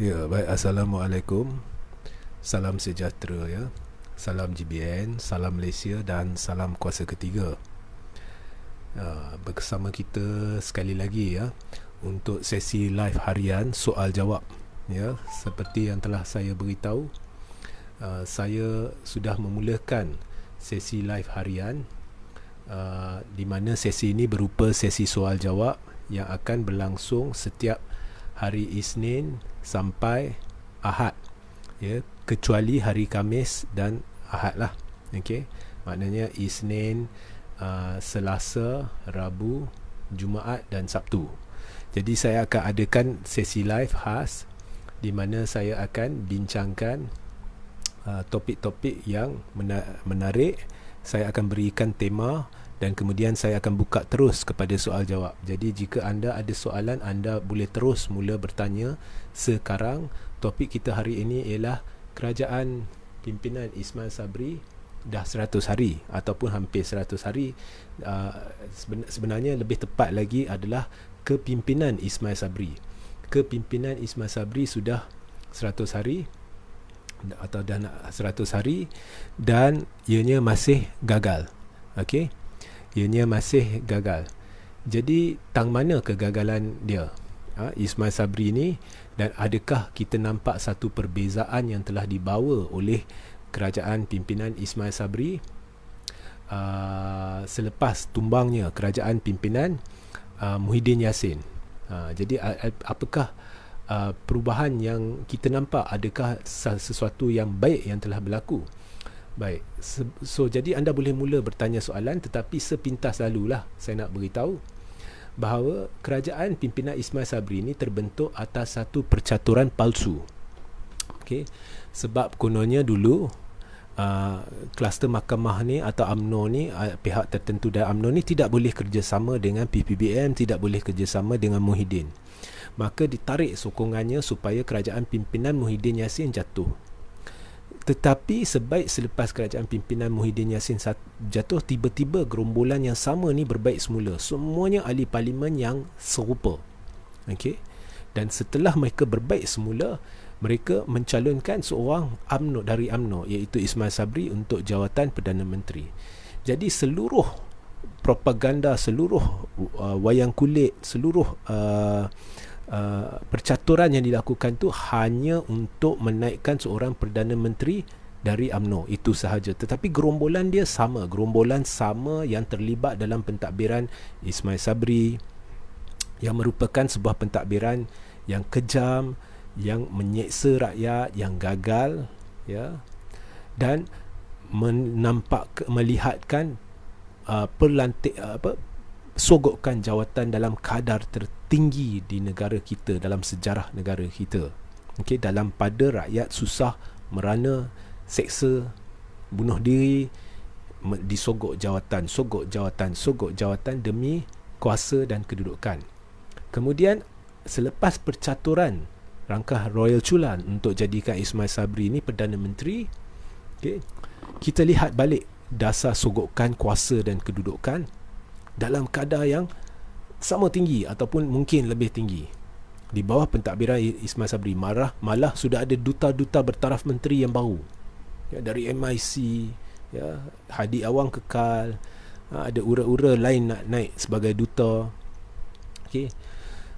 Ya, baik. Assalamualaikum. Salam sejahtera ya. Salam GBN, salam Malaysia dan salam kuasa ketiga. Bersama kita sekali lagi ya untuk sesi live harian soal jawab. Ya, seperti yang telah saya beritahu, saya sudah memulakan sesi live harian di mana sesi ini berupa sesi soal jawab yang akan berlangsung setiap hari Isnin sampai Ahad, ya, kecuali hari Khamis dan Ahad lah. Okey, maknanya Isnin, Selasa, Rabu, Jumaat dan Sabtu. Jadi saya akan adakan sesi live khas di mana saya akan bincangkan topik-topik yang menarik. Saya akan berikan tema dan kemudian saya akan buka terus kepada soal jawab. Jadi jika anda ada soalan, anda boleh terus mula bertanya sekarang. Topik kita hari ini ialah kerajaan pimpinan Ismail Sabri dah 100 hari ataupun hampir 100 hari. Sebenarnya lebih tepat lagi adalah kepimpinan Ismail Sabri. Kepimpinan Ismail Sabri sudah 100 hari atau dah nak 100 hari dan ianya masih gagal. Okey, ianya masih gagal. Jadi tang mana kegagalan dia, Ismail Sabri ni, dan adakah kita nampak satu perbezaan yang telah dibawa oleh kerajaan pimpinan Ismail Sabri selepas tumbangnya kerajaan pimpinan Muhyiddin Yassin. Jadi apakah perubahan yang kita nampak? Adakah sesuatu yang baik yang telah berlaku? Baik, so jadi anda boleh mula bertanya soalan, tetapi sepintas lalulah saya nak beritahu bahawa kerajaan pimpinan Ismail Sabri ini terbentuk atas satu percaturan palsu. Okey, sebab kononnya dulu kluster mahkamah ni atau UMNO ni, pihak tertentu dari UMNO ni tidak boleh kerjasama dengan PPBM, tidak boleh kerjasama dengan Muhyiddin. Maka ditarik sokongannya supaya kerajaan pimpinan Muhyiddin Yassin jatuh. Tetapi sebaik selepas kerajaan pimpinan Muhyiddin Yassin jatuh, tiba-tiba gerombolan yang sama ni berbaik semula. Semuanya ahli parlimen yang serupa. Okey. Dan setelah mereka berbaik semula, mereka mencalonkan seorang UMNO dari UMNO, iaitu Ismail Sabri, untuk jawatan Perdana Menteri. Jadi seluruh propaganda, seluruh wayang kulit, seluruh percaturan yang dilakukan tu hanya untuk menaikkan seorang Perdana Menteri dari UMNO, itu sahaja. Tetapi gerombolan dia sama, gerombolan sama yang terlibat dalam pentadbiran Ismail Sabri, yang merupakan sebuah pentadbiran yang kejam, yang menyeksa rakyat, yang gagal, ya, dan melihatkan sogokkan jawatan dalam kadar tertinggi di negara kita, dalam sejarah negara kita. Okey, dalam pada rakyat susah, merana, seksa, bunuh diri, disogok jawatan, sogok jawatan demi kuasa dan kedudukan. Kemudian selepas percaturan rangkah Royal Chulan untuk jadikan Ismail Sabri ni Perdana Menteri, okay, kita lihat balik dasar sogokan kuasa dan kedudukan dalam kadar yang sama tinggi ataupun mungkin lebih tinggi. Di bawah pentadbiran Ismail Sabri, malah sudah ada duta-duta bertaraf menteri yang baru, ya, dari MIC, ya, Hadi Awang kekal, ada ura-ura lain nak naik sebagai duta. Okay.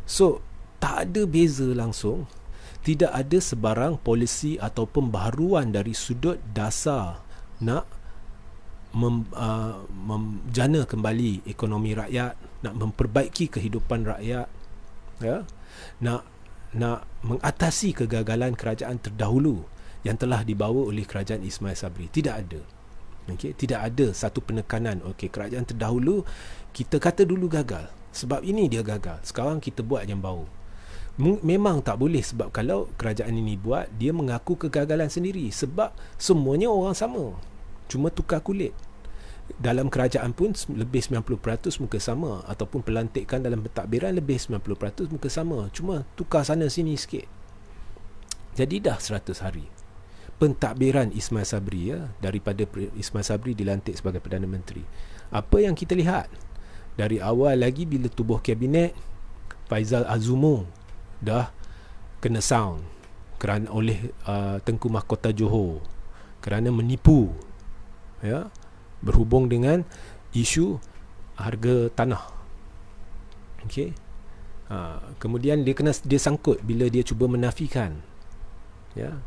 So tak ada beza langsung. Tidak ada sebarang polisi atau pembaharuan dari sudut dasar nak menjana kembali ekonomi rakyat, nak memperbaiki kehidupan rakyat, ya, nak mengatasi kegagalan kerajaan terdahulu yang telah dibawa oleh kerajaan Ismail Sabri. Tidak ada. Okey, tidak ada satu penekanan. Okey, kerajaan terdahulu kita kata dulu gagal, sebab ini dia gagal, sekarang kita buat yang baru. Memang tak boleh, sebab kalau kerajaan ini buat, dia mengaku kegagalan sendiri, sebab semuanya orang sama, cuma tukar kulit. Dalam kerajaan pun lebih 90% muka sama, ataupun pelantikan dalam pentadbiran lebih 90% muka sama, cuma tukar sana sini sikit. Jadi dah 100 hari pentadbiran Ismail Sabri, ya, daripada Ismail Sabri dilantik sebagai Perdana Menteri. Apa yang kita lihat dari awal lagi, bila tubuh kabinet, Faizal Azumu dah kena sound, kerana oleh Tengku Mahkota Johor kerana menipu, ya, berhubung dengan isu harga tanah. Okey. Kemudian dia sangkut bila dia cuba menafikan, ya.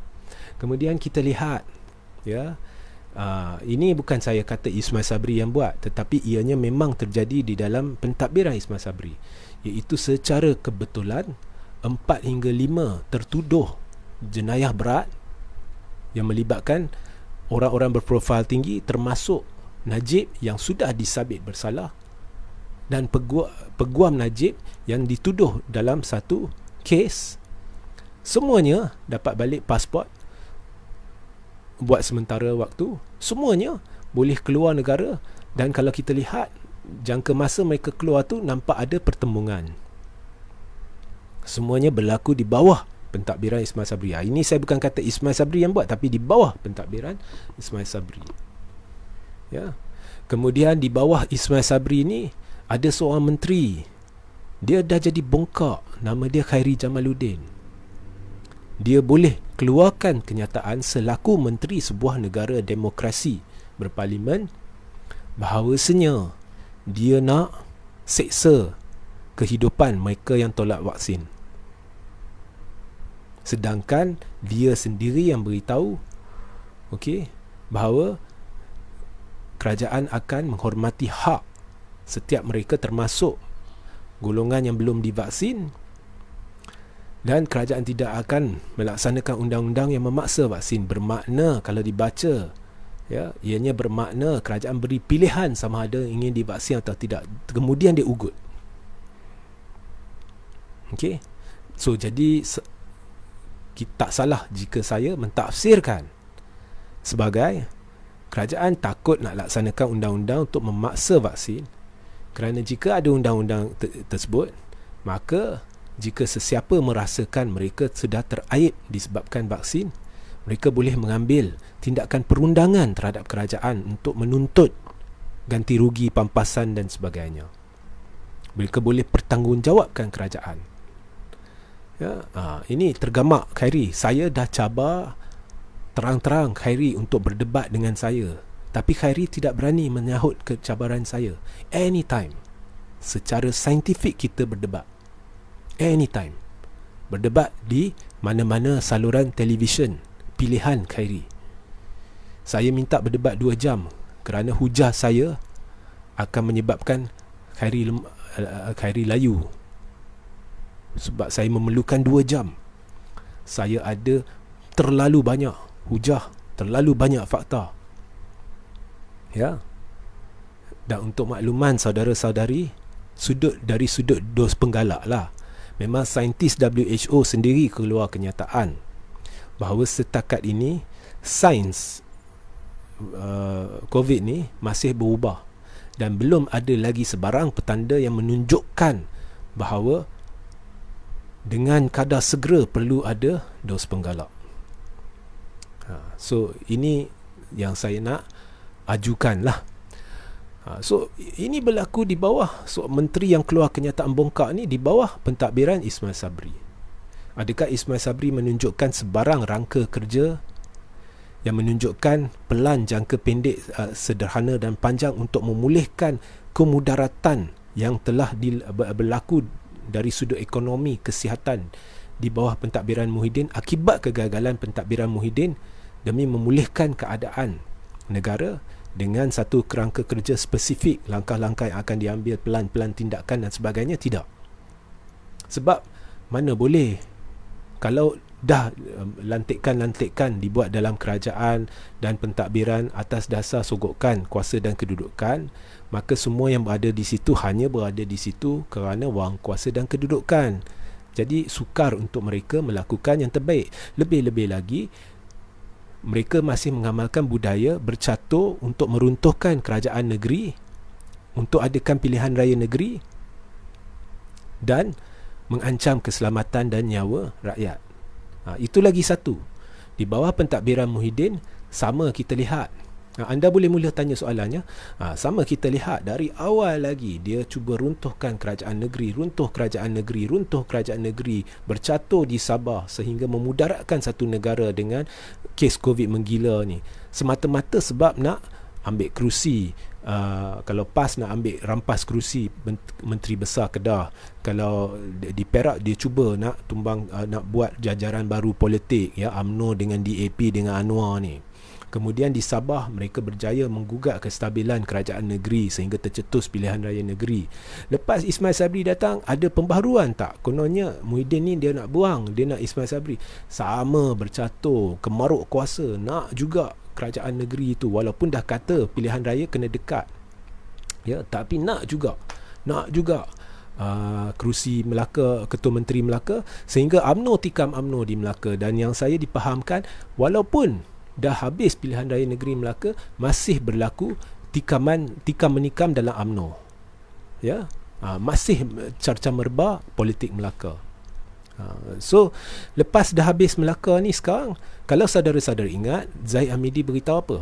Kemudian kita lihat, ya, ini bukan saya kata Ismail Sabri yang buat, tetapi ianya memang terjadi di dalam pentadbiran Ismail Sabri, iaitu secara kebetulan 4 hingga 5 tertuduh jenayah berat yang melibatkan orang-orang berprofil tinggi, termasuk Najib yang sudah disabit bersalah dan peguam Najib yang dituduh dalam satu kes. Semuanya dapat balik pasport buat sementara waktu, semuanya boleh keluar negara, dan kalau kita lihat jangka masa mereka keluar tu nampak ada pertembungan. Semuanya berlaku di bawah pentadbiran Ismail Sabri. Ini saya bukan kata Ismail Sabri yang buat, tapi di bawah pentadbiran Ismail Sabri. Ya. Kemudian di bawah Ismail Sabri ni ada seorang menteri. Dia dah jadi bongkak, nama dia Khairi Jamaluddin. Dia boleh keluarkan kenyataan selaku menteri sebuah negara demokrasi berparlimen bahawasanya dia nak seksa kehidupan mereka yang tolak vaksin. Sedangkan dia sendiri yang beritahu, okey, bahawa kerajaan akan menghormati hak setiap mereka termasuk golongan yang belum divaksin, dan kerajaan tidak akan melaksanakan undang-undang yang memaksa vaksin. Bermakna kalau dibaca, ya, ianya bermakna kerajaan beri pilihan sama ada ingin divaksin atau tidak, kemudian dia ugut. Okey. So jadi tak salah jika saya mentafsirkan sebagai kerajaan takut nak laksanakan undang-undang untuk memaksa vaksin, kerana jika ada undang-undang tersebut, maka jika sesiapa merasakan mereka sudah teraib disebabkan vaksin, mereka boleh mengambil tindakan perundangan terhadap kerajaan untuk menuntut ganti rugi, pampasan dan sebagainya. Mereka boleh pertanggungjawabkan kerajaan. Ya, ini tergamak Khairi. Saya dah cabar terang-terang Khairi untuk berdebat dengan saya, tapi Khairi tidak berani menyahut kecabaran saya. Anytime, secara saintifik kita berdebat. Anytime, berdebat di mana-mana saluran televisyen pilihan Khairi. Saya minta berdebat 2 jam kerana hujah saya akan menyebabkan Khairi layu. Sebab saya memerlukan 2 jam. Saya ada terlalu banyak hujah, terlalu banyak fakta. Ya. Dan untuk makluman saudara-saudari, dari sudut dos penggalak lah, memang saintis WHO sendiri keluar kenyataan bahawa setakat ini sains COVID ni masih berubah dan belum ada lagi sebarang petanda yang menunjukkan bahawa dengan kadar segera perlu ada dos penggalak. So ini yang saya nak ajukan lah. So ini berlaku di bawah menteri yang keluar kenyataan bongkak ni di bawah pentadbiran Ismail Sabri. Adakah Ismail Sabri menunjukkan sebarang rangka kerja yang menunjukkan pelan jangka pendek, sederhana dan panjang untuk memulihkan kemudaratan yang telah berlaku dari sudut ekonomi, kesihatan di bawah pentadbiran Muhyiddin akibat kegagalan pentadbiran Muhyiddin demi memulihkan keadaan negara dengan satu kerangka kerja spesifik, langkah-langkah yang akan diambil, pelan-pelan tindakan dan sebagainya? Tidak. Sebab mana boleh kalau dah lantikan-lantikan dibuat dalam kerajaan dan pentadbiran atas dasar sogokan kuasa dan kedudukan, maka semua yang berada di situ hanya berada di situ kerana wang kuasa dan kedudukan. Jadi sukar untuk mereka melakukan yang terbaik. Lebih-lebih lagi, mereka masih mengamalkan budaya bercatur untuk meruntuhkan kerajaan negeri, untuk adakan pilihan raya negeri dan mengancam keselamatan dan nyawa rakyat. Itu lagi satu. Di bawah pentadbiran Muhyiddin, sama kita lihat. Anda boleh mula tanya soalannya. Sama kita lihat dari awal lagi, dia cuba runtuhkan kerajaan negeri, runtuh kerajaan negeri, bercatur di Sabah sehingga memudaratkan satu negara dengan kes COVID menggila ni. Semata-mata sebab nak ambil kerusi. Kalau PAS nak ambil rampas kerusi Menteri Besar Kedah. Kalau di Perak dia cuba nak tumbang, nak buat jajaran baru politik, ya, UMNO dengan DAP dengan Anwar ni. Kemudian di Sabah mereka berjaya menggugat kestabilan kerajaan negeri sehingga tercetus pilihan raya negeri. Lepas Ismail Sabri datang, ada pembaharuan tak? Kononnya Muhyiddin ni dia nak buang, dia nak Ismail Sabri. Sama bercatur, kemaruk kuasa, nak juga kerajaan negeri itu walaupun dah kata pilihan raya kena dekat. Ya, tapi nak juga kerusi Melaka, Ketua Menteri Melaka, sehingga UMNO tikam UMNO di Melaka. Dan yang saya dipahamkan, walaupun dah habis pilihan raya negeri Melaka, masih berlaku tikam menikam dalam UMNO. Ya, masih carca merba politik Melaka. So lepas dah habis Melaka ni, sekarang kalau saudara-saudara ingat, Zahid Hamidi beritahu apa?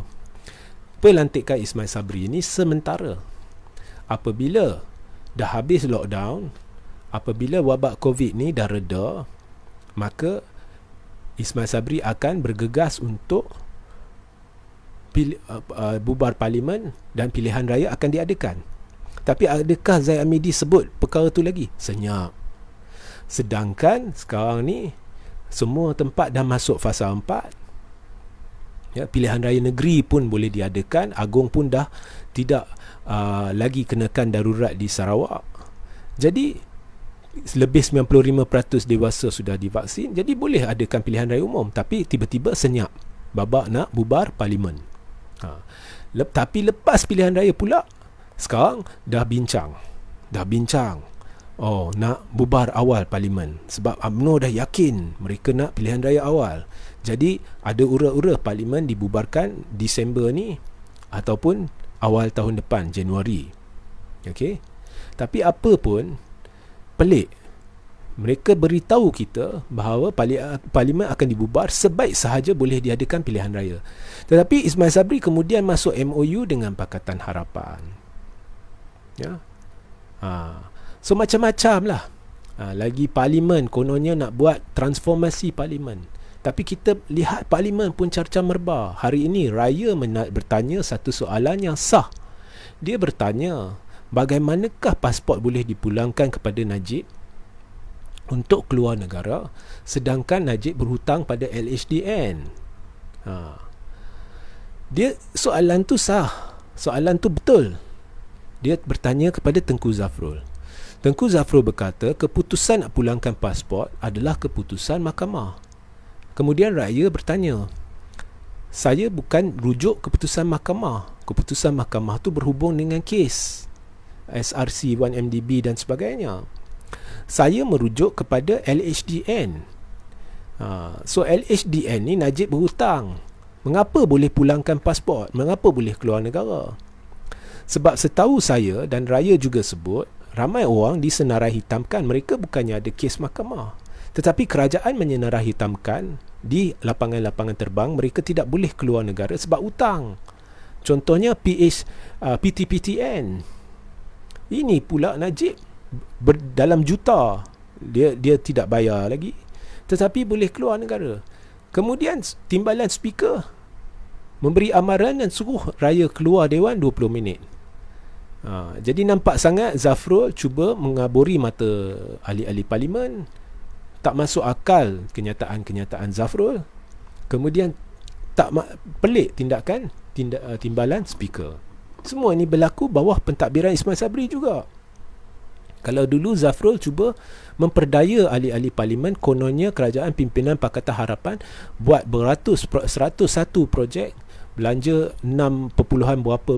Pelantikan Ismail Sabri ni sementara. Apabila dah habis lockdown, apabila wabak COVID ni dah reda, maka Ismail Sabri akan bergegas untuk bubar parlimen dan pilihan raya akan diadakan. Tapi adakah Zahid Hamidi sebut perkara tu lagi? Senyap. Sedangkan sekarang ni semua tempat dah masuk fasa 4. Ya, pilihan raya negeri pun boleh diadakan. Agong pun dah tidak lagi kenakan darurat di Sarawak. Jadi lebih 95% dewasa sudah divaksin, jadi boleh adakan pilihan raya umum. Tapi tiba-tiba senyap, babak nak bubar parlimen. Tapi lepas pilihan raya pula, sekarang dah bincang, nak bubar awal parlimen. Sebab UMNO dah yakin mereka nak pilihan raya awal. Jadi ada ura-ura parlimen dibubarkan Disember ni ataupun awal tahun depan, Januari. Okey. Tapi apa pun pelik, mereka beritahu kita bahawa parlimen akan dibubar, sebaik sahaja boleh diadakan pilihan raya. Tetapi Ismail Sabri kemudian masuk MOU dengan Pakatan Harapan. Ya. So macam-macam lah. Lagi parlimen kononnya nak buat transformasi parlimen. Tapi kita lihat parlimen pun carca merba. Hari ini Raya bertanya satu soalan yang sah. Dia bertanya, bagaimanakah pasport boleh dipulangkan kepada Najib untuk keluar negara sedangkan Najib berhutang pada LHDN? Dia soalan tu sah. Soalan tu betul. Dia bertanya kepada Tengku Zafrul. Tengku Zafrul berkata keputusan nak pulangkan pasport adalah keputusan mahkamah. Kemudian Raya bertanya, saya bukan rujuk keputusan mahkamah. Keputusan mahkamah tu berhubung dengan kes SRC 1MDB dan sebagainya. Saya merujuk kepada LHDN. So LHDN ni Najib berhutang. Mengapa boleh pulangkan pasport? Mengapa boleh keluar negara? Sebab setahu saya dan Raya juga sebut, ramai orang disenarai hitamkan mereka bukannya ada kes mahkamah. Tetapi kerajaan menyenarai hitamkan di lapangan-lapangan terbang mereka tidak boleh keluar negara sebab hutang. Contohnya PTPTN. Ini pula Najib dalam juta. Dia tidak bayar lagi, tetapi boleh keluar negara. Kemudian timbalan speaker memberi amaran dan suruh Raya keluar Dewan 20 minit. Jadi nampak sangat Zafrul cuba mengaburi mata ahli-ahli parlimen. Tak masuk akal kenyataan Zafrul. Kemudian pelik timbalan speaker. Semua ini berlaku bawah pentadbiran Ismail Sabri juga. Kalau dulu Zafrul cuba memperdaya ahli-ahli parlimen, kononnya kerajaan pimpinan Pakatan Harapan buat 101 projek, belanja 6 berapa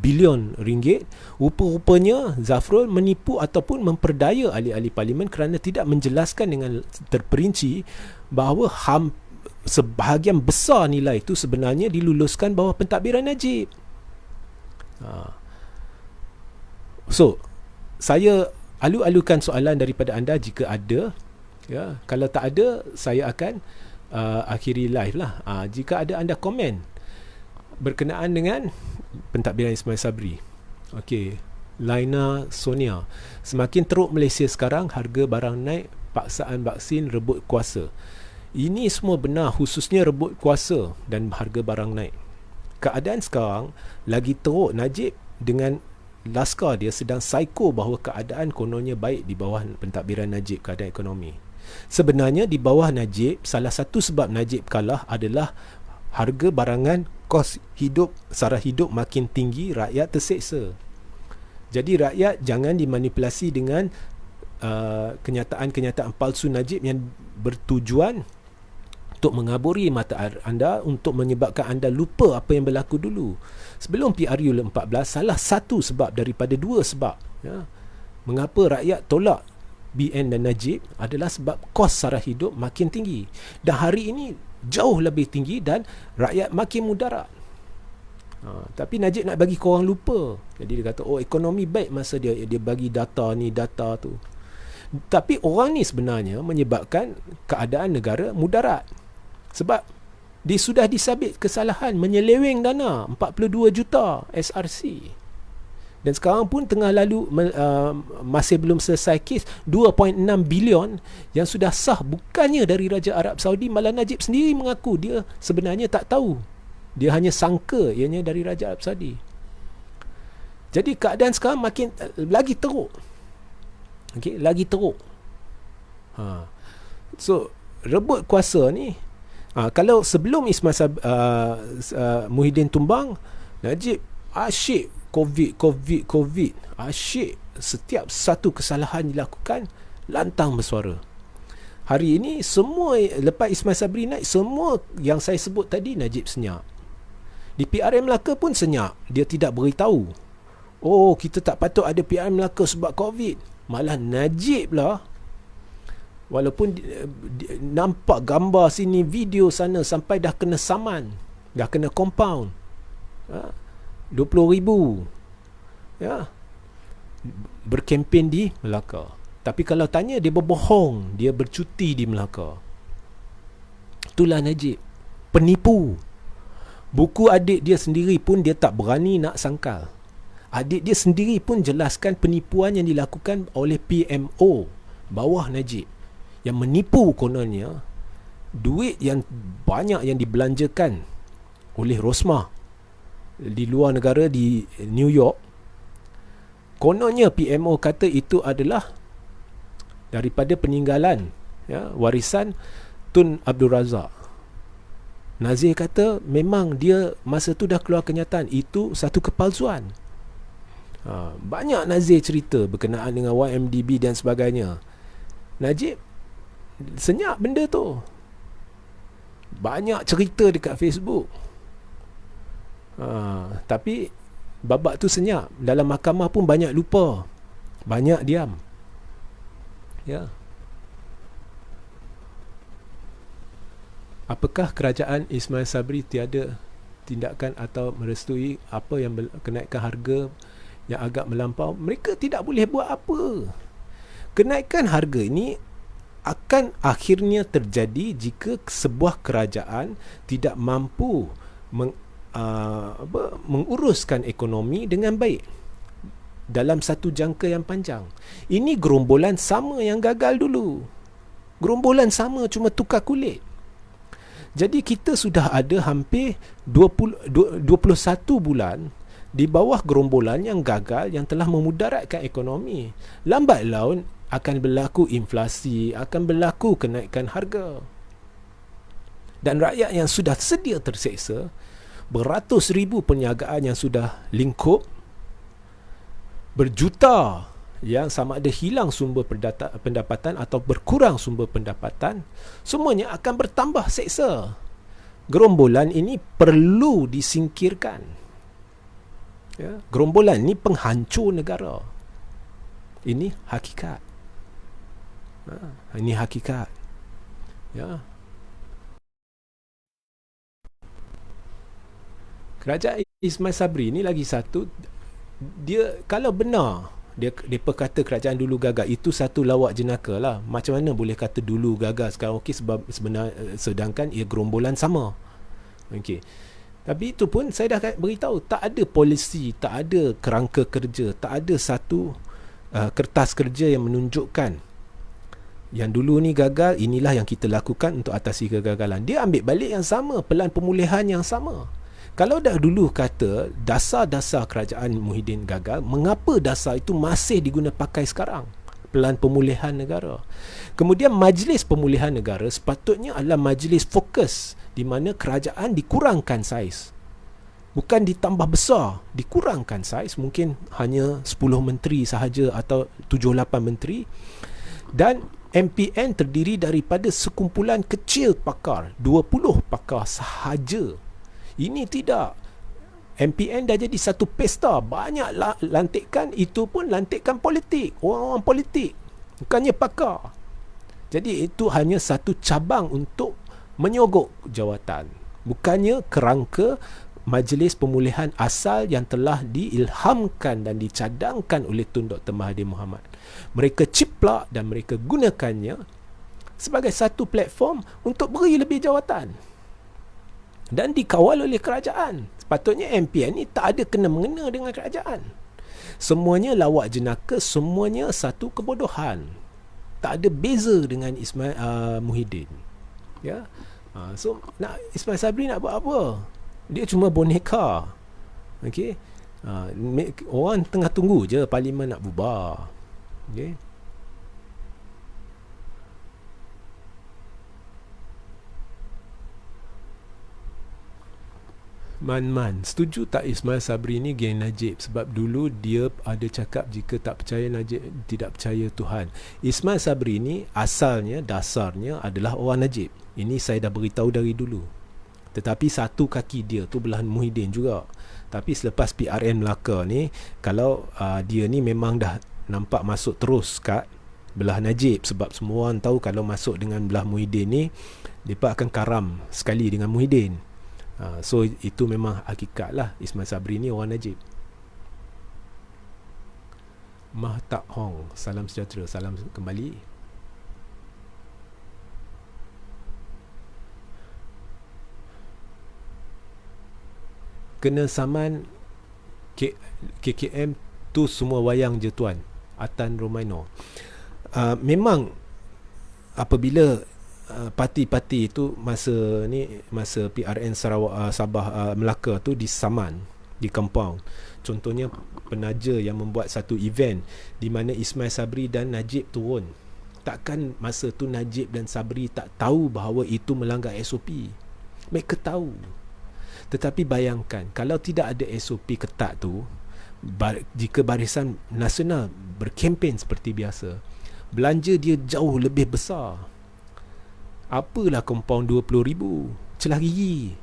bilion ringgit. Rupa-rupanya Zafrul menipu ataupun memperdaya ahli-ahli parlimen kerana tidak menjelaskan dengan terperinci bahawa sebahagian besar nilai itu sebenarnya diluluskan bawah pentadbiran Najib. So saya alu-alukan soalan daripada anda jika ada, ya. Kalau tak ada, saya akan akhiri live lah. Jika ada anda komen, berkenaan dengan pentadbiran Ismail Sabri. Okey, Laina Sonia, semakin teruk Malaysia sekarang, harga barang naik, paksaan vaksin, rebut kuasa. Ini semua benar, khususnya rebut kuasa dan harga barang naik. Keadaan sekarang lagi teruk. Najib dengan Laskar dia sedang psycho bahawa keadaan kononnya baik di bawah pentadbiran Najib, keadaan ekonomi. Sebenarnya di bawah Najib, salah satu sebab Najib kalah adalah harga barangan, kos hidup, sara hidup makin tinggi, rakyat terseksa. Jadi rakyat jangan dimanipulasi dengan kenyataan-kenyataan palsu Najib yang bertujuan untuk mengaburi mata anda, untuk menyebabkan anda lupa apa yang berlaku dulu. Sebelum PRU 14, salah satu sebab daripada dua sebab, ya, mengapa rakyat tolak BN dan Najib adalah sebab kos sara hidup makin tinggi. Dan hari ini jauh lebih tinggi dan rakyat makin mudarat. Tapi Najib nak bagi korang lupa. Jadi dia kata, oh ekonomi baik masa dia bagi data ni, data tu. Tapi orang ni sebenarnya menyebabkan keadaan negara mudarat. Sebab dia sudah disabit kesalahan menyeleweng dana 42 juta SRC. Dan sekarang pun tengah lalu masih belum selesai kes 2.6 bilion yang sudah sah bukannya dari Raja Arab Saudi. Malah Najib sendiri mengaku dia sebenarnya tak tahu. Dia hanya sangka ianya dari Raja Arab Saudi. Jadi keadaan sekarang makin lagi teruk. Okey, lagi teruk. So rebut kuasa ni, kalau sebelum Ismail Muhyiddin tumbang, Najib asyik COVID, asyik setiap satu kesalahan dilakukan lantang bersuara. Hari ini semua, lepas Ismail Sabri naik, semua yang saya sebut tadi Najib senyap. Di PRM Melaka pun senyap. Dia tidak beritahu, oh kita tak patut ada PRM Melaka sebab COVID. Malah Najib lah, walaupun nampak gambar sini, video sana, sampai dah kena saman, dah kena compound, 20,000, ya, berkempen di Melaka. Tapi kalau tanya, dia berbohong, dia bercuti di Melaka. Itulah Najib, penipu. Buku adik dia sendiri pun dia tak berani nak sangkal. Adik dia sendiri pun jelaskan penipuan yang dilakukan oleh PMO bawah Najib, yang menipu kononnya duit yang banyak yang dibelanjakan oleh Rosmah di luar negara, di New York. Kononnya PMO kata itu adalah daripada peninggalan, ya, warisan Tun Abdul Razak. Nazir kata memang dia masa tu dah keluar kenyataan itu satu kepalsuan. Banyak Nazir cerita berkenaan dengan YMDB dan sebagainya. Najib senyap benda tu. Banyak cerita dekat Facebook. Tapi babak tu senyap. Dalam mahkamah pun banyak lupa, banyak diam. Ya. Apakah kerajaan Ismail Sabri tiada tindakan atau merestui apa yang kenaikan harga yang agak melampau? Mereka tidak boleh buat apa. Kenaikan harga ini akan akhirnya terjadi jika sebuah kerajaan tidak mampu menguruskan ekonomi dengan baik dalam satu jangka yang panjang. Ini gerombolan sama yang gagal dulu. Gerombolan sama, cuma tukar kulit. Jadi kita sudah ada hampir 21 bulan di bawah gerombolan yang gagal, yang telah memudaratkan ekonomi. Lambat laun akan berlaku inflasi, akan berlaku kenaikan harga. Dan rakyat yang sudah sedia terseksa, beratus ribu perniagaan yang sudah lingkup, berjuta yang sama ada hilang sumber pendapatan atau berkurang sumber pendapatan, semuanya akan bertambah seksa. Gerombolan ini perlu disingkirkan. Ya, gerombolan ini penghancur negara. Ini hakikat. Ini hakikat. Ya. Kerajaan Ismail Sabri ni lagi satu, dia kalau benar dia kata kerajaan dulu gagal, itu satu lawak jenaka lah. Macam mana boleh kata dulu gagal sekarang okey, sebab sebenarnya sedangkan ia gerombolan sama. Okey. Tapi itu pun saya dah beritahu, tak ada polisi, tak ada kerangka kerja, tak ada satu kertas kerja yang menunjukkan yang dulu ni gagal, inilah yang kita lakukan untuk atasi kegagalan. Dia ambil balik yang sama, pelan pemulihan yang sama. Kalau dah dulu kata dasar-dasar kerajaan Muhyiddin gagal, mengapa dasar itu masih diguna pakai sekarang? Pelan pemulihan negara. Kemudian majlis pemulihan negara sepatutnya adalah majlis fokus, di mana kerajaan dikurangkan saiz, bukan ditambah besar, dikurangkan saiz, mungkin hanya 10 menteri sahaja atau 7-8 menteri, dan MPN terdiri daripada sekumpulan kecil pakar, 20 pakar sahaja. Ini tidak. MPN dah jadi satu pesta, banyak lantikan, itu pun lantikan politik, orang-orang politik, bukannya pakar. Jadi itu hanya satu cabang untuk menyogok jawatan, bukannya kerangka majlis pemulihan asal yang telah diilhamkan dan dicadangkan oleh Tun Dr. Mahathir Mohamad. Mereka ciplak dan mereka gunakannya sebagai satu platform untuk beri lebih jawatan dan dikawal oleh kerajaan. Sepatutnya MPN ni tak ada kena-mengena dengan kerajaan. Semuanya lawak jenaka, semuanya satu kebodohan. Tak ada beza dengan Ismail Muhyiddin. Ya. So Ismail Sabri nak buat apa? Dia cuma boneka. Okey. Orang tengah tunggu je parlimen nak bubar. Okey. Man, setuju tak Ismail Sabri ni geng Najib? Sebab dulu dia ada cakap jika tak percaya Najib, tidak percaya Tuhan. Ismail Sabri ni asalnya, dasarnya adalah orang Najib. Ini saya dah beritahu dari dulu. Tetapi satu kaki dia tu belahan Muhyiddin juga. Tapi selepas PRN Melaka ni, kalau dia ni memang dah nampak masuk terus kat belah Najib. Sebab semua orang tahu kalau masuk dengan belah Muhyiddin ni, mereka akan karam sekali dengan Muhyiddin. So itu memang hakikat lah. Ismail Sabri ni orang Najib. Mah Tak Hong, salam sejahtera, salam kembali. Kena saman KKM tu semua wayang je tuan. Atan Romaino. Memang apabila parti-parti itu masa PRN Sarawak, Sabah, Melaka tu disaman, di compound. Contohnya penaja yang membuat satu event di mana Ismail Sabri dan Najib turun. Takkan masa tu Najib dan Sabri tak tahu bahawa itu melanggar SOP? Mereka tahu. Tetapi bayangkan kalau tidak ada SOP ketat tu, jika Barisan Nasional berkempen seperti biasa, belanja dia jauh lebih besar. Apalah compound 20,000, celah gigi.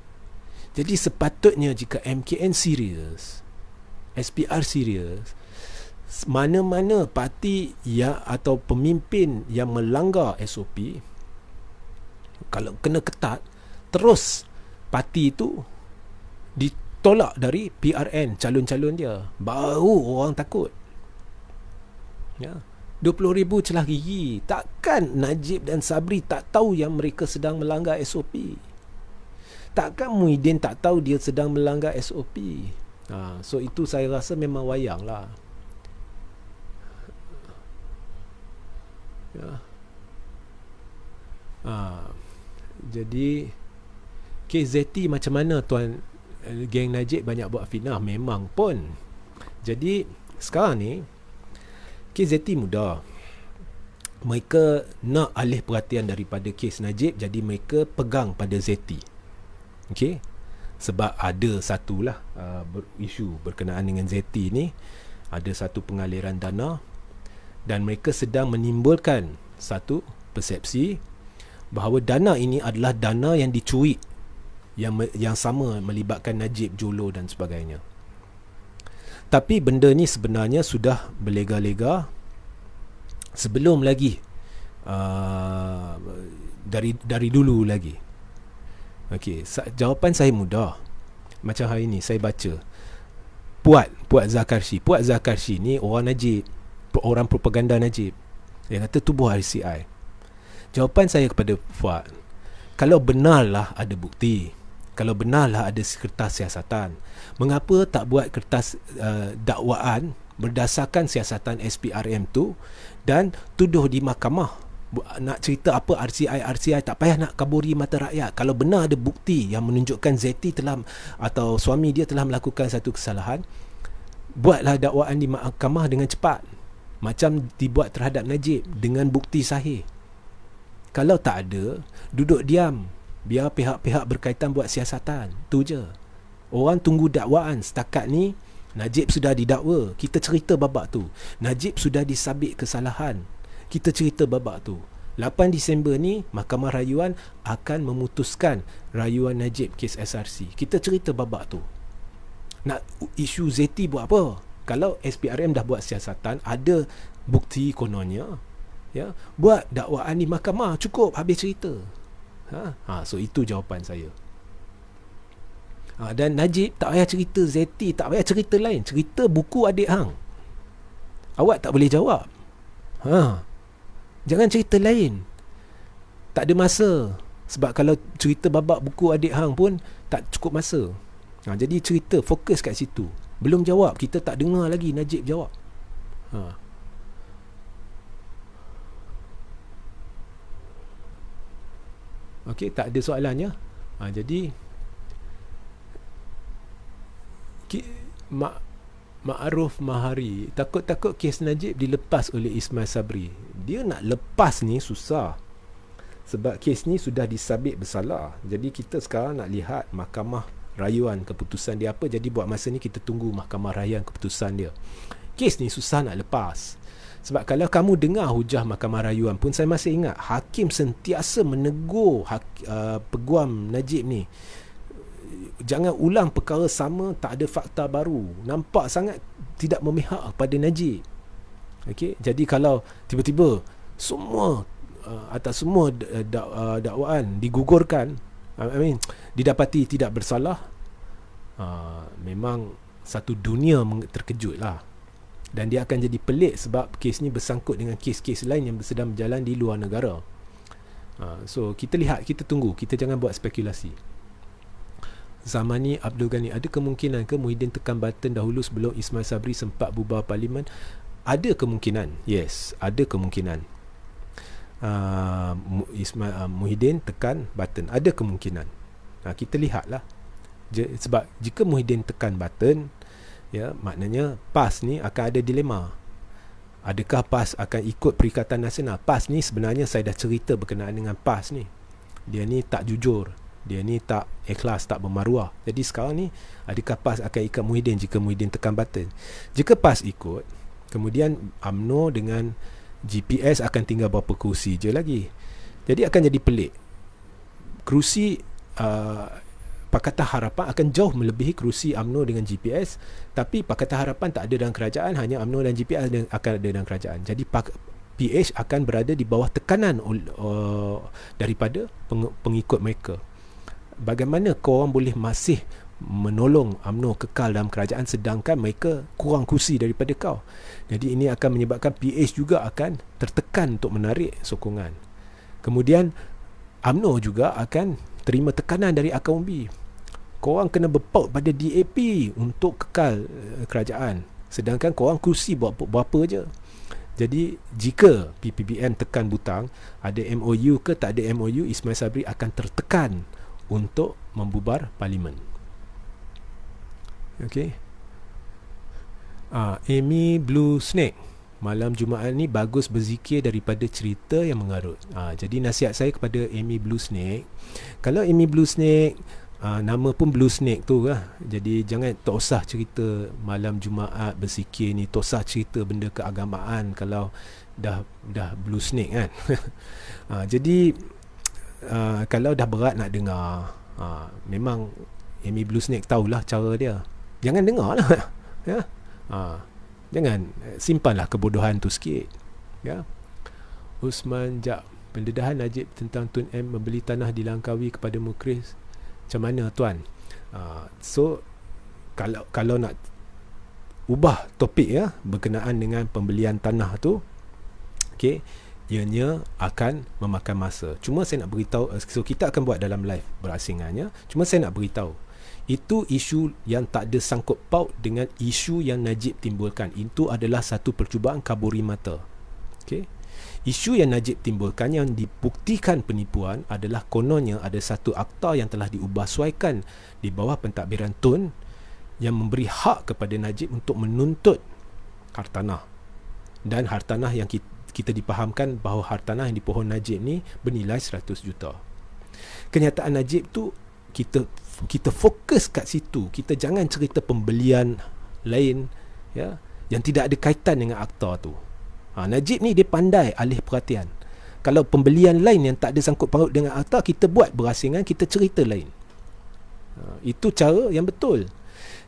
Jadi sepatutnya jika MKN serius, SPR serius, mana-mana parti atau pemimpin yang melanggar SOP, kalau kena ketat, terus parti itu ditolak dari PRN calon-calon dia, baru orang takut. Ya. 20,000 celah gigi. Takkan Najib dan Sabri tak tahu yang mereka sedang melanggar SOP? Takkan Muhyiddin tak tahu dia sedang melanggar SOP? So itu saya rasa memang wayang lah. Ya. Jadi KZT macam mana tuan? Geng Najib banyak buat fitnah. Memang pun. Jadi sekarang ni KZT muda, mereka nak alih perhatian daripada kes Najib, jadi mereka pegang pada ZT. Okey, sebab ada satulah isu berkenaan dengan ZT ni, ada satu pengaliran dana, dan mereka sedang menimbulkan satu persepsi bahawa dana ini adalah dana yang dicuri, yang sama melibatkan Najib, Jolo dan sebagainya. Tapi benda ni sebenarnya sudah berlega-lega sebelum lagi dari dulu lagi. Okey, jawapan saya mudah. Macam hari ni saya baca Puat Zakarshi. Puat Zakarshi ni orang Najib, orang propaganda Najib. Dia kata tubuh RCI. Jawapan saya kepada Fuad, kalau benarlah ada bukti, Kalau benarlah ada kertas siasatan, mengapa tak buat kertas dakwaan berdasarkan siasatan SPRM tu dan tuduh di mahkamah? Nak cerita apa RCI tak payah nak kaburi mata rakyat. Kalau benar ada bukti yang menunjukkan Zeti telah atau suami dia telah melakukan satu kesalahan, buatlah dakwaan di mahkamah dengan cepat, macam dibuat terhadap Najib dengan bukti sahih. Kalau tak ada, duduk diam, biar pihak-pihak berkaitan buat siasatan. Tu je. Orang tunggu dakwaan. Setakat ni Najib sudah didakwa, kita cerita babak tu. Najib sudah disabit kesalahan, kita cerita babak tu. 8 Disember ni Mahkamah Rayuan akan memutuskan rayuan Najib kes SRC. Kita cerita babak tu. Nak isu Zeti buat apa? Kalau SPRM dah buat siasatan, ada bukti kononnya, ya, buat dakwaan di mahkamah, cukup, habis cerita. So itu jawapan saya. Dan Najib tak payah cerita Zeti, tak payah cerita lain, cerita buku adik hang. Awak tak boleh jawab. Jangan cerita lain. Tak ada masa. Sebab kalau cerita babak buku adik hang pun tak cukup masa. Jadi cerita, fokus kat situ. Belum jawab, kita tak dengar lagi Najib jawab. Okey, tak ada soalannya. Jadi Ma'ruf Mahari takut-takut kes Najib dilepas oleh Ismail Sabri. Dia nak lepas ni susah, sebab kes ni sudah disabit bersalah. Jadi kita sekarang nak lihat Mahkamah Rayuan keputusan dia apa. Jadi buat masa ni kita tunggu Mahkamah Rayuan keputusan dia. Kes ni susah nak lepas. Sebab kalau kamu dengar hujah Mahkamah Rayuan pun, saya masih ingat hakim sentiasa menegur peguam Najib ni, jangan ulang perkara sama, tak ada fakta baru. Nampak sangat tidak memihak pada Najib. Okey, jadi kalau tiba-tiba semua atas semua dakwaan digugurkan, didapati tidak bersalah, memang satu dunia terkejut lah. Dan dia akan jadi pelik sebab kes ni bersangkut dengan kes-kes lain yang sedang berjalan di luar negara. So kita lihat, kita tunggu, kita jangan buat spekulasi. Zamani Abdul Ghani, ada kemungkinan ke Muhyiddin tekan button dahulu sebelum Ismail Sabri sempat bubar parlimen? Ada kemungkinan, yes, ada kemungkinan. Muhyiddin tekan button, ada kemungkinan. Kita lihatlah. Sebab jika Muhyiddin tekan button, ya, maknanya PAS ni akan ada dilema. Adakah PAS akan ikut Perikatan Nasional? PAS ni sebenarnya saya dah cerita berkenaan dengan PAS ni. Dia ni tak jujur, dia ni tak ikhlas, tak bermaruah. Jadi sekarang ni, adakah PAS akan ikut Muhyiddin jika Muhyiddin tekan button? Jika PAS ikut, kemudian UMNO dengan GPS akan tinggal berapa kerusi je lagi. Jadi akan jadi pelik. Kerusi Pakatan Harapan akan jauh melebihi kerusi UMNO dengan GPS. Tapi Pakatan Harapan tak ada dalam kerajaan, hanya UMNO dan GPS akan ada dalam kerajaan. Jadi PH akan berada di bawah tekanan daripada pengikut mereka. Bagaimana korang boleh masih menolong UMNO kekal dalam kerajaan sedangkan mereka kurang kursi daripada kau? Jadi ini akan menyebabkan PH juga akan tertekan untuk menarik sokongan. Kemudian UMNO juga akan terima tekanan dari akar umbi. Korang kena berpaut pada DAP untuk kekal kerajaan, sedangkan korang kursi berapa je. Jadi jika PPBM tekan butang, ada MOU ke tak ada MOU, Ismail Sabri akan tertekan untuk membubar parlimen. Okey. Amy Blue Snake, malam Jumaat ni bagus berzikir daripada cerita yang mengarut. Jadi nasihat saya kepada Amy Blue Snake, kalau Amy Blue Snake, nama pun Blue Snake tu lah, jadi jangan, tak usah cerita malam Jumaat berzikir ni, tak usah cerita benda keagamaan kalau dah Blue Snake kan. Jadi kalau dah berat nak dengar, memang Amy Blue Snake tahulah cara dia, jangan dengar lah. Ya. Jangan, simpanlah kebodohan tu sikit, ya. Usman Jab, pendedahan Najib tentang Tun M membeli tanah di Langkawi kepada Mukris, macam mana tuan? So kalau nak ubah topik, ya, berkenaan dengan pembelian tanah tu, okey, ianya akan memakan masa. Cuma saya nak beritahu, so kita akan buat dalam live berasingannya. Cuma saya nak beritahu, itu isu yang tak ada sangkut paut dengan isu yang Najib timbulkan. Itu adalah satu percubaan kaburi mata. Okay? Isu yang Najib timbulkan yang dibuktikan penipuan adalah kononnya ada satu akta yang telah diubahsuaikan di bawah pentadbiran Tun yang memberi hak kepada Najib untuk menuntut hartanah. Dan hartanah yang kita dipahamkan bahawa hartanah yang dipohon Najib ni bernilai 100 juta. Kenyataan Najib tu kita fokus kat situ. Kita jangan cerita pembelian lain ya yang tidak ada kaitan dengan akta tu. Najib ni dia pandai alih perhatian. Kalau pembelian lain yang tak ada sangkut paut dengan akta, kita buat berasingan, kita cerita lain. Itu cara yang betul.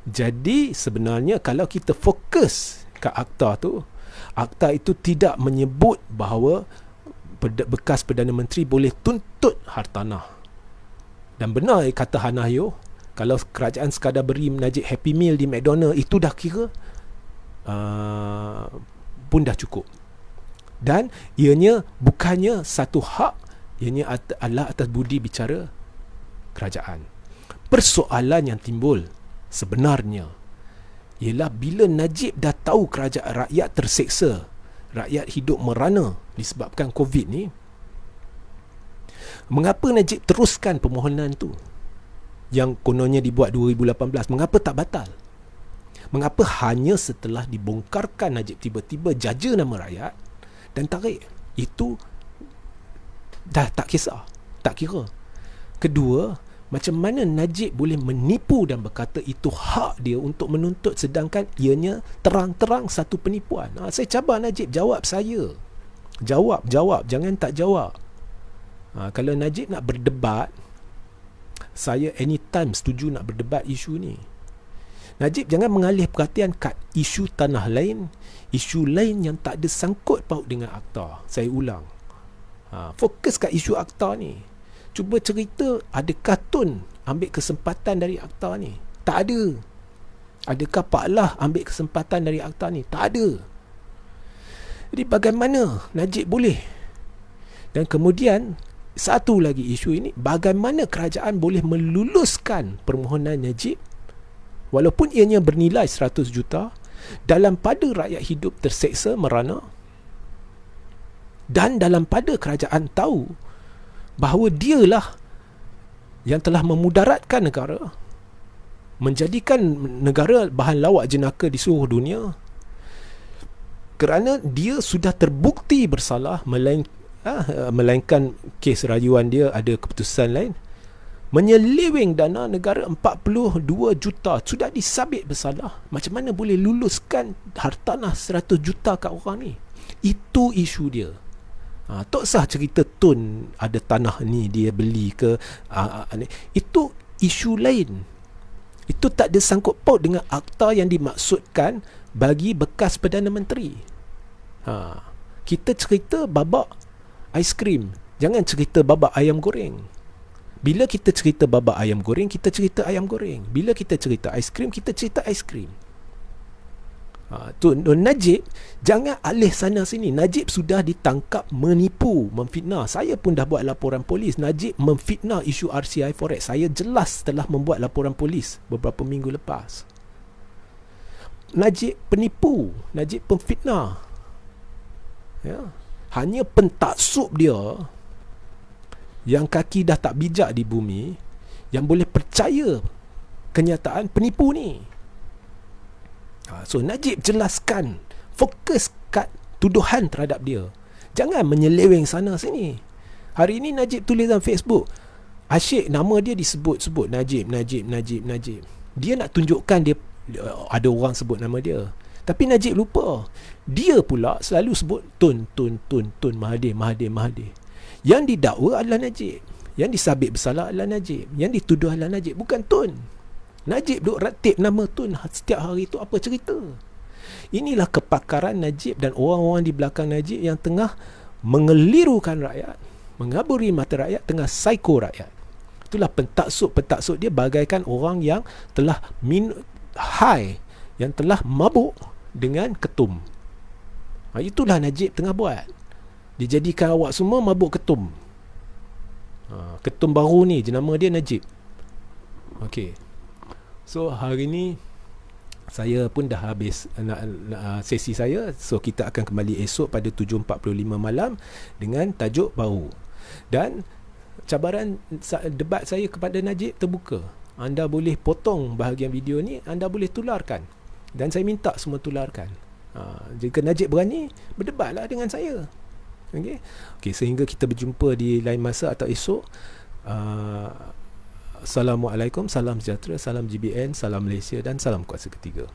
Jadi sebenarnya kalau kita fokus ke akta tu, akta itu tidak menyebut bahawa bekas Perdana Menteri boleh tuntut hartanah. Dan benar kata Hanayo, kalau kerajaan sekadar beri Najib Happy Meal di McDonald, itu dah kira pun dah cukup. Dan ianya bukannya satu hak, ianya adalah atas budi bicara kerajaan. Persoalan yang timbul sebenarnya ialah bila Najib dah tahu kerajaan rakyat terseksa, rakyat hidup merana disebabkan COVID ni, mengapa Najib teruskan permohonan tu yang kononnya dibuat 2018? Mengapa tak batal? Mengapa hanya setelah dibongkarkan Najib tiba-tiba jaja nama rakyat dan tarik? Itu dah tak kisah, tak kira. Kedua, macam mana Najib boleh menipu dan berkata itu hak dia untuk menuntut sedangkan ianya terang-terang satu penipuan? Saya cabar Najib, jawab saya. Jawab, jangan tak jawab. Kalau Najib nak berdebat, saya anytime setuju nak berdebat isu ni. Najib jangan mengalih perhatian kat isu tanah lain, isu lain yang tak ada sangkut paut dengan akta. Saya ulang, fokus kat isu akta ni. Cuba cerita, adakah Tun ambil kesempatan dari akta ni? Tak ada. Adakah Pak Lah ambil kesempatan dari akta ni? Tak ada. Jadi bagaimana Najib boleh? Dan kemudian satu lagi isu ini, bagaimana kerajaan boleh meluluskan permohonan Najib walaupun ianya bernilai 100 juta dalam pada rakyat hidup terseksa merana dan dalam pada kerajaan tahu bahawa dialah yang telah memudaratkan negara, menjadikan negara bahan lawak jenaka di seluruh dunia kerana dia sudah terbukti bersalah, melainkan kes rayuan dia ada keputusan lain, menyeleweng dana negara 42 juta, sudah disabit bersalah. Macam mana boleh luluskan hartanah 100 juta kat orang ni? Itu isu dia. Tak sah cerita Tun ada tanah ni dia beli ke, itu isu lain. Itu tak ada sangkut paut dengan akta yang dimaksudkan bagi bekas Perdana Menteri. Kita cerita babak aiskrim, jangan cerita babak ayam goreng. Bila kita cerita babak ayam goreng, kita cerita ayam goreng. Bila kita cerita aiskrim, kita cerita aiskrim. Najib jangan alih sana sini. Najib sudah ditangkap menipu, memfitnah. Saya pun dah buat laporan polis. Najib memfitnah isu RCI Forex. Saya jelas telah membuat laporan polis beberapa minggu lepas. Najib penipu, Najib pemfitnah. Ya. Hanya pentaksub dia yang kaki dah tak bijak di bumi yang boleh percaya kenyataan penipu ni. So Najib jelaskan, fokus kat tuduhan terhadap dia, jangan menyeleweng sana sini. Hari ini Najib tulis dalam Facebook, asyik nama dia disebut-sebut, Najib. Dia nak tunjukkan dia ada orang sebut nama dia. Tapi Najib lupa, dia pula selalu sebut Tun Mahathir. Yang didakwa adalah Najib, yang disabit bersalah adalah Najib, yang dituduh adalah Najib, bukan Tun. Najib duk ratib nama Tun setiap hari tu, apa cerita? Inilah kepakaran Najib dan orang-orang di belakang Najib yang tengah mengelirukan rakyat, mengaburi mata rakyat, tengah psycho rakyat. Itulah pentaksub dia bagaikan orang yang telah high, yang telah mabuk dengan ketum. Itulah Najib tengah buat. Dia jadikan awak semua mabuk ketum. Ketum baru ni jenama dia Najib. Okey. So hari ni saya pun dah habis sesi saya. So kita akan kembali esok pada 7.45 malam dengan tajuk baru. Dan cabaran debat saya kepada Najib terbuka. Anda boleh potong bahagian video ni, anda boleh tularkan. Dan saya minta semua tularkan. Jika Najib berani, berdebatlah dengan saya. Okey. Okey, sehingga kita berjumpa di lain masa atau esok. Assalamualaikum, salam sejahtera, salam GBN, salam Malaysia dan salam kuasa ketiga.